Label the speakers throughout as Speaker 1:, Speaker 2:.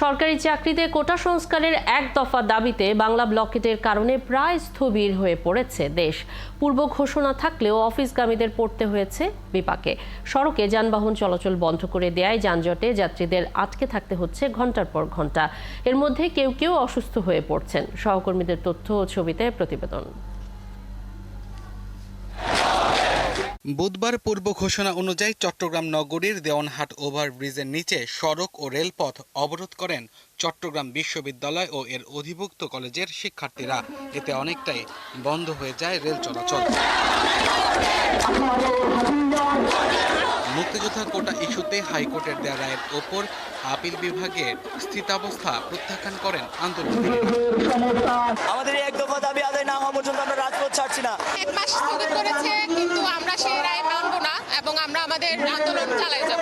Speaker 1: সরকারি চাকরিতে কোটা সংস্কারের এক দফা দাবিতে বাংলা ব্লকেটের কারণে প্রায় স্থবির হয়ে পড়েছে দেশ। পূর্ব ঘোষণা থাকলেও অফিসগামীদের পড়তে হয়েছে বিপাকে। সড়কে যানবাহন চলাচল বন্ধ করে দেয়ায় যানজটে যাত্রীদের আটকে থাকতে হচ্ছে ঘন্টার পর ঘন্টা। এর মধ্যে কেউ কেউ অসুস্থ হয়ে পড়ছেন। সহকর্মীদের তথ্য ও ছবিতে প্রতিবেদন।
Speaker 2: বুধবার পূর্ব ঘোষণা অনুযায়ী চট্টগ্রাম নগরীর দেওয়ানহাট ওভারব্রিজের নিচে সড়ক ও রেলপথ অবরোধ করেন চট্টগ্রাম বিশ্ববিদ্যালয় ও এর অধিভুক্ত কলেজের শিক্ষার্থীরা। এতে অনেকটাই বন্ধ হয়ে যায় রেল চলাচল। মুক্তিযোদ্ধা কোটা ইস্যুতে হাইকোর্টের দেয়া রায়ের ওপর আপিল বিভাগের স্থিতাবস্থা প্রত্যাখ্যান করেন আন্দোলনকারীরা।
Speaker 3: আমাদের এক দফা দাবি আদায় না হওয়া পর্যন্ত আমরা রাজপথ ছাড়ছি না।
Speaker 4: এক মাস স্থগিত করেছে, কিন্তু আমরা সেই রায় মানব না এবং আমরা আমাদের আন্দোলন চালিয়ে যাব।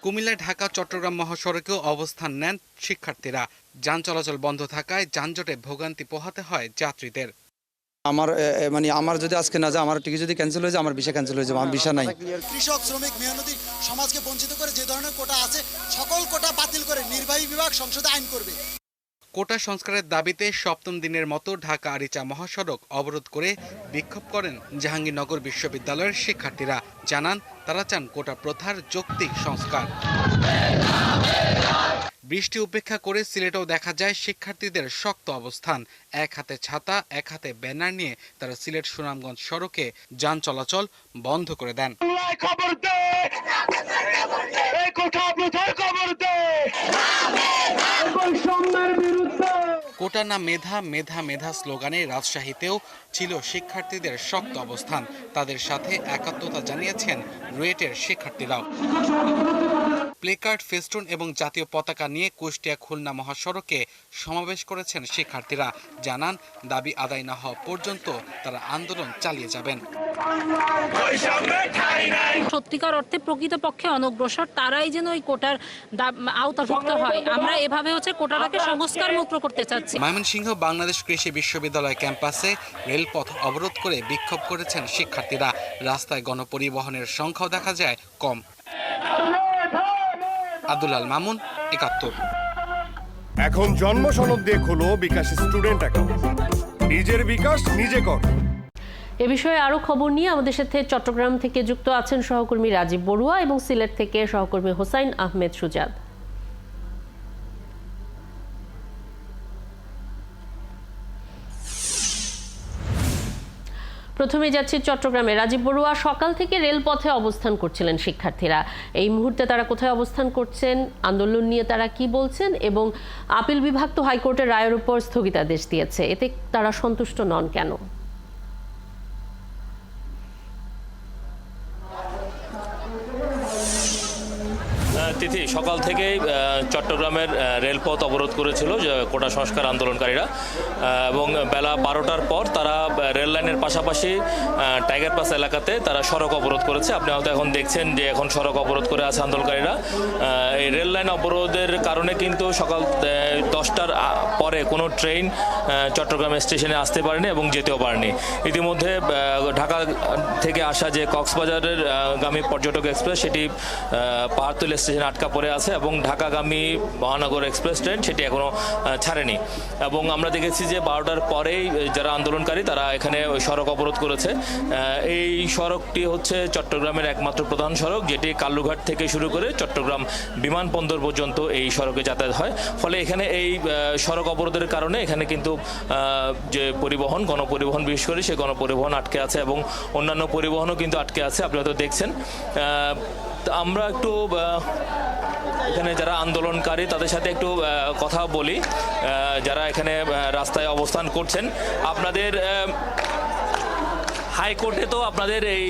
Speaker 2: কুমিল্লা ঢাকা চট্টগ্রাম মহাসড়কেও অবস্থান নেন শিক্ষার্থীরা। যান চলাচল বন্ধ থাকায় যানজটে ভোগান্তি পোহাতে হয় যাত্রীদের।
Speaker 5: আমার যদি আজকে না যায়, আমার টিকিট যদি ক্যান্সেল হয়ে যায়, আমার ভিসা ক্যান্সেল হয়ে যাবে, আমার ভিসা নাই।
Speaker 6: কৃষক, শ্রমিক, মেহনতি সমাজকে বঞ্চিত করে যে ধরনের কোটা আছে সকল কোটা বাতিল করে নির্বাহী বিভাগ সংসদে আইন করবে।
Speaker 2: কোটা সংস্কারের দাবিতে সপ্তম দিনের মতো ঢাকা আরিচা মহাসড়ক অবরোধ করে বিক্ষোভ করেন জাহাঙ্গীরনগর বিশ্ববিদ্যালয়ের শিক্ষার্থীরা। জানান তারা চান কোটা প্রথার যৌক্তিক সংস্কার। বৃষ্টি উপেক্ষা করে সিলেটেও দেখা যায় শিক্ষার্থীদের শক্ত অবস্থান। এক হাতে ছাতা, এক হাতে ব্যানার নিয়ে তারা সিলেট সুনামগঞ্জ সড়কে যান চলাচল বন্ধ করে দেন। কোটা না মেধা, মেধা মেধা স্লোগানে রাজশাহীতেও ছিল শিক্ষার্থীদের শক্ত অবস্থান। তাদের সাথে একাত্মতা জানিয়েছেন রুয়েটের শিক্ষার্থীরাও। প্লেকার্ড, ফেস্টুন এবং জাতীয় পতাকা নিয়ে কুষ্টিয়া খুলনা মহাসড়কে সমাবেশ করেছেন শিক্ষার্থীরা। জানান দাবি আদায় না হওয়া পর্যন্ত তারা আন্দোলন চালিয়ে যাবেন।
Speaker 7: সত্যিকার অর্থে প্রকৃতপক্ষে অনগ্রসর তারাই যেন ওই কোটার আওতাভুক্ত হয়। আমরা এভাবে কোটাটাকে সংস্কার মুক্ত করতে চাচ্ছি।
Speaker 2: ময়মনসিংহ বাংলাদেশ কৃষি বিশ্ববিদ্যালয় ক্যাম্পাসে রেলপথ অবরোধ করে বিক্ষোভ করেছেন শিক্ষার্থীরা। রাস্তায় গণপরিবহনের সংখ্যাও দেখা যায় কম। আব্দুল মামুন, ৭১।
Speaker 8: এখন জন্ম সনদ দিয়ে খোলো বিকাশ স্টুডেন্ট অ্যাকাউন্ট। নিজের বিকাশ নিজে কর।
Speaker 1: এ বিষয়ে আরো খবর নিয়ে আমাদের সাথে চট্টগ্রাম থেকে যুক্ত আছেন সহকর্মী রাজীব বড়ুয়া এবং সিলেট থেকে সহকর্মী হোসাইন আহমেদ সুজাদ। প্রথমে যাচ্ছি চট্টগ্রামে। রাজীব বড়ুয়া, সকাল থেকে রেলপথে অবস্থান করছিলেন শিক্ষার্থীরা। এই মুহূর্তে তারা কোথায় অবস্থান করছেন, আন্দোলন নিয়ে তারা কি বলছেন, এবং আপিল বিভাগ তো হাইকোর্টের রায়ের উপর স্থগিতাদেশ দিয়েছে, এতে তারা সন্তুষ্ট নন কেন?
Speaker 9: তিথি, সকাল থেকেই চট্টগ্রামের রেলপথ অবরোধ করেছিল কোটা সংস্কার আন্দোলনকারীরা, এবং বেলা 12টার পর তারা রেল লাইনের পাশাপাশি টাইগার পাস এলাকাতে তারা সড়ক অবরোধ করেছে। আপনি হয়তো এখন দেখছেন যে এখন সড়ক অবরোধ করে আছে আন্দোলনকারীরা। এই রেল লাইন অবরোধের কারণে কিন্তু সকাল 10টার পরে কোনো ট্রেন চট্টগ্রাম স্টেশনে আসতে পারেনি এবং যেতেও পারেনি। ইতিমধ্যে ঢাকা থেকে আসা যে কক্সবাজারের গামী পর্যটক এক্সপ্রেস সেটি পাহাড়তলী স্টেশনে আটকা পড়ে আছে, এবং ঢাকাগামী মহানগর এক্সপ্রেস ট্রেন সেটি এখনো ছাড়েনি। এবং আমরা দেখেছি যে 12টার পরেই যারা আন্দোলনকারী তারা এখানে ওই সড়ক অবরোধ করেছে। এই সড়কটি হচ্ছে চট্টগ্রামের একমাত্র প্রধান সড়ক, যেটি কালুঘাট থেকে শুরু করে চট্টগ্রাম বিমানবন্দর পর্যন্ত এই সড়কে যাতায়াত হয়। ফলে এখানে এই সড়ক অবরোধের কারণে এখানে কিন্তু যে পরিবহন, গণপরিবহন বিশেষ করে সেই গণপরিবহন আটকে আছে, এবং অন্যান্য পরিবহনও কিন্তু আটকে আছে। আপনি হয়তো দেখছেন। আমরা একটু এখানে যারা আন্দোলনকারী তাদের সাথে একটু কথা বলি, যারা এখানে রাস্তায় অবস্থান করছেন। আপনাদের হাইকোর্টে তো আপনাদের এই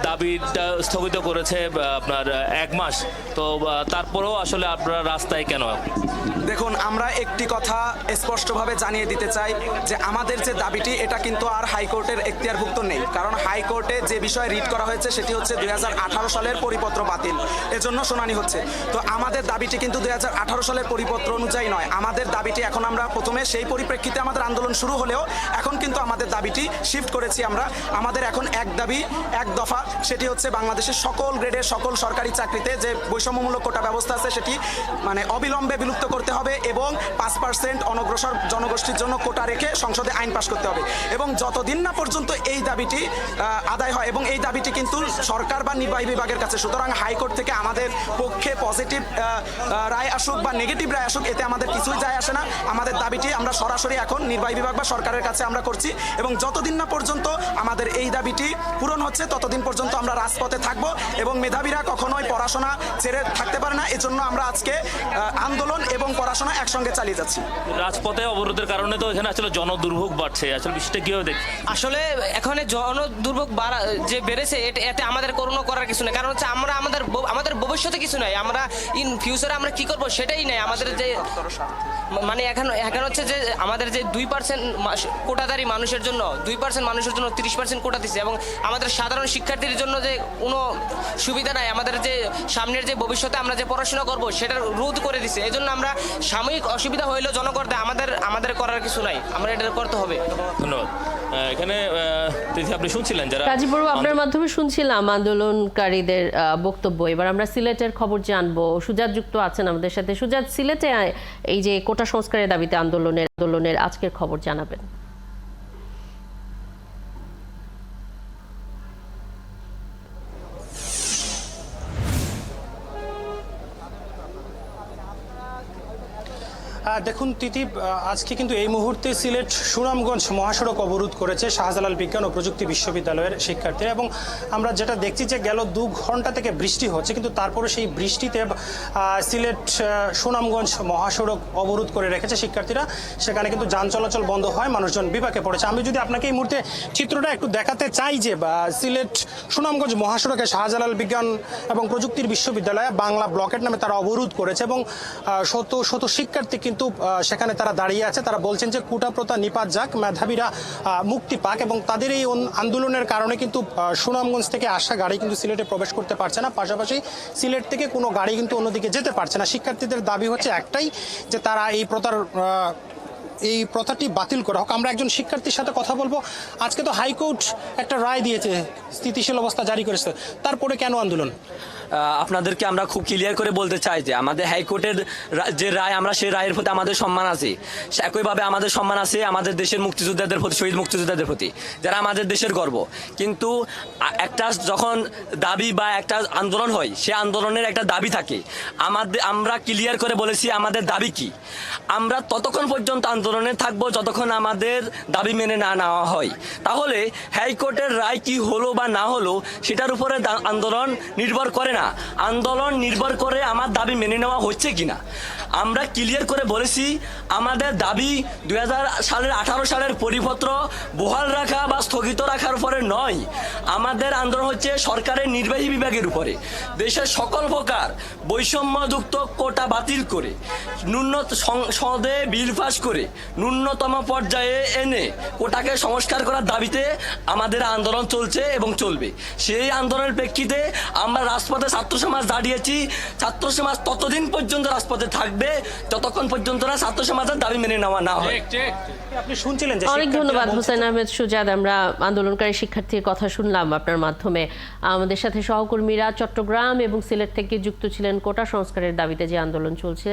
Speaker 9: দাবিটা স্থগিত করেছে আপনার 1 মাস, তো তারপরেও আসলে আপনারা রাস্তায় কেন?
Speaker 10: দেখুন, আমরা একটি কথা স্পষ্টভাবে জানিয়ে দিতে চাই যে আমাদের যে দাবিটি এটা কিন্তু আর হাইকোর্টের এখতিয়ারভুক্ত নেই। কারণ হাইকোর্টে যে বিষয়ে রিট করা হয়েছে সেটি হচ্ছে 2018 সালের পরিপত্র বাতিল, এজন্য শুনানি হচ্ছে। তো আমাদের দাবিটি কিন্তু 2018 সালের পরিপত্র অনুযায়ী নয়। আমাদের দাবিটি এখন আমরা প্রথমে সেই পরিপ্রেক্ষিতে আমাদের আন্দোলন শুরু হলেও এখন কিন্তু আমাদের দাবিটি শিফট করেছি। আমরা আমাদের আমাদের এখন এক দাবি এক দফা, সেটি হচ্ছে বাংলাদেশের সকল গ্রেডের সকল সরকারি চাকরিতে যে বৈষম্যমূলক কোটা ব্যবস্থা আছে সেটি মানে অবিলম্বে বিলুপ্ত করতে হবে এবং 5% অনগ্রসর জনগোষ্ঠীর জন্য কোটা রেখে সংসদে আইন পাশ করতে হবে। এবং যতদিন না পর্যন্ত এই দাবিটি আদায় হয়, এবং এই দাবিটি কিন্তু সরকার বা নির্বাহী বিভাগের কাছে, সুতরাং হাইকোর্ট থেকে আমাদের পক্ষে পজিটিভ রায় আসুক বা নেগেটিভ রায় আসুক এতে আমাদের কিছুই যায় আসে না। আমাদের দাবিটি আমরা সরাসরি এখন নির্বাহী বিভাগ বা সরকারের কাছে আমরা করছি এবং যতদিন না পর্যন্ত আমাদের এই দাবিটি পূরণ হচ্ছে ততদিন পর্যন্ত আমরা রাজপথে থাকব এবং মেধাবীরা কখনোই পড়াশোনা ছেড়ে থাকতে পারে না। এজন্য আমরা আজকে আন্দোলন এবং পড়াশোনা একসঙ্গে চালিয়ে যাচ্ছি।
Speaker 9: রাজপথে অবরোধের কারণে তো এখানে আসলে জনদুর্ভোগ বাড়ছে, আসলে বিষয়টা কিভাবে দেখছেন?
Speaker 11: আসলে এখানে জনদুর্ভোগ যে বেড়েছে এতে আমাদের কোনো করার কিছু নেই, কারণ হচ্ছে আমরা আমাদের ভবিষ্যতে কিছু নাই, আমরা ইন ফিউচারে আমরা কি করব সেটাই নাই। আমাদের যে মানে এখন হচ্ছে যে আমাদের যে 2% কোটাধারী মানুষের জন্য 2% মানুষের জন্য 30% কোটা দিচ্ছে এবং আমাদের সাধারণ শিক্ষার্থীর জন্য যে কোনো সুবিধা নাই। আমাদের যে সামনের যে ভবিষ্যতে আমরা যে পড়াশোনা করব সেটা রোধ করে দিচ্ছে। এই জন্য আমরা সাময়িক অসুবিধা হইলেও জনগণদের আমাদের করার কিছু নাই, আমরা এটা করতে হবে।
Speaker 9: ধন্যবাদ। এখানে আপনি শুনছিলেন যারা
Speaker 1: গাজীপুর, আপনার মাধ্যমে শুনছিলাম আন্দোলনকারীদের বক্তব্য। এবার আমরা সিলেটের খবর জানবো। সুজাত যুক্ত আছেন আমাদের সাথে। সুজাত, সিলেটে এই যে কোটা সংস্কারের দাবিতে আন্দোলনের আজকের খবর জানাবেন।
Speaker 12: দেখুন তিথি, আজকে কিন্তু এই মুহূর্তে সিলেট সুনামগঞ্জ মহাসড়ক অবরোধ করেছে শাহজালাল বিজ্ঞান ও প্রযুক্তি বিশ্ববিদ্যালয়ের শিক্ষার্থীরা এবং আমরা যেটা দেখছি যে গেল 2 ঘন্টা থেকে বৃষ্টি হচ্ছে, কিন্তু তারপরে সেই বৃষ্টিতে সিলেট সুনামগঞ্জ মহাসড়ক অবরোধ করে রেখেছে শিক্ষার্থীরা। সেখানে কিন্তু যান চলাচল বন্ধ হয়, মানুষজন বিপাকে পড়েছে। আমি যদি আপনাকে এই মুহূর্তে চিত্রটা একটু দেখাতে চাই যে সিলেট সুনামগঞ্জ মহাসড়কে শাহজালাল বিজ্ঞান এবং প্রযুক্তির বিশ্ববিদ্যালয়ে বাংলা ব্লকেট নামে তারা অবরোধ করেছে এবং শত শত শিক্ষার্থী কিন্তু সেখানে তারা দাঁড়িয়ে আছে। তারা বলছেন যে কোটা প্রথা নিপাত যাক, মেধাবীরা মুক্তি পাক এবং তাদের এই আন্দোলনের কারণে কিন্তু সুনামগঞ্জ থেকে আসা গাড়ি কিন্তু সিলেটে প্রবেশ করতে পারছে না, পাশাপাশি সিলেট থেকে কোনো গাড়ি কিন্তু অন্যদিকে যেতে পারছে না। শিক্ষার্থীদের দাবি হচ্ছে একটাই, যে তারা এই প্রথাটি বাতিল করা হোক। আমরা একজন শিক্ষার্থীর সাথে কথা বলবো। আজকে তো হাইকোর্ট একটা রায় দিয়েছে, স্থিতিশীল অবস্থা জারি করেছে, তারপরে কেন আন্দোলন?
Speaker 3: আপনাদেরকে আমরা খুব ক্লিয়ার করে বলতে চাই যে আমাদের হাইকোর্টের যে রায়, আমরা সেই রায়ের প্রতি আমাদের সম্মান আছে। একইভাবে আমাদের সম্মান আছে আমাদের দেশের মুক্তিযোদ্ধাদের প্রতি, শহীদ মুক্তিযোদ্ধাদের প্রতি, যারা আমাদের দেশের গর্ব। কিন্তু একটা যখন দাবি বা একটা আন্দোলন হয়, সে আন্দোলনের একটা দাবি থাকে। আমরা ক্লিয়ার করে বলেছি আমাদের দাবি কি। আমরা ততক্ষণ পর্যন্ত আন্দোলনে থাকবো যতক্ষণ আমাদের দাবি মেনে না নেওয়া হয়। তাহলে হাইকোর্টের রায় কি হলো বা না হলো সেটার উপরে আন্দোলন নির্ভর করে না, আন্দোলন নির্ভর করে আমার দাবি মেনে নেওয়া হচ্ছে কিনা। আমরা ক্লিয়ার করে বলেছি আমাদের দাবি 2018 সালের পরিপত্র বহাল রাখা বা স্থগিত রাখার উপরে নয়। আমাদের আন্দোলন হচ্ছে সরকারের নির্বাহী বিভাগের উপরে। দেশের সকল প্রকার বৈষম্যযুক্ত কোটা বাতিল করে সংসদে বিল পাস করে ন্যূনতম পর্যায়ে এনে কোটাকে সংস্কার করার দাবিতে আমাদের আন্দোলন চলছে এবং চলবে। সেই আন্দোলনের প্রেক্ষিতে আমরা রাজপথে ছাত্র সমাজ দাঁড়িয়েছি। ছাত্র সমাজ ততদিন পর্যন্ত রাজপথে থাকবে যতক্ষণ পর্যন্ত না ছাত্র সমাজের দাবি মেনে নেওয়া না হয়।
Speaker 12: আপনি শুনছিলেন যে
Speaker 1: অনেক ধন্যবাদ হোসেন আহমেদ সুজাত। আমরা আন্দোলনকারী শিক্ষার্থীর কথা শুনলাম আপনার মাধ্যমে। আমাদের সাথে সহকর্মীরা চট্টগ্রাম এবং সিলেট থেকে যুক্ত ছিলেন কোটা সংস্কারের দাবিতে যে আন্দোলন চলছে।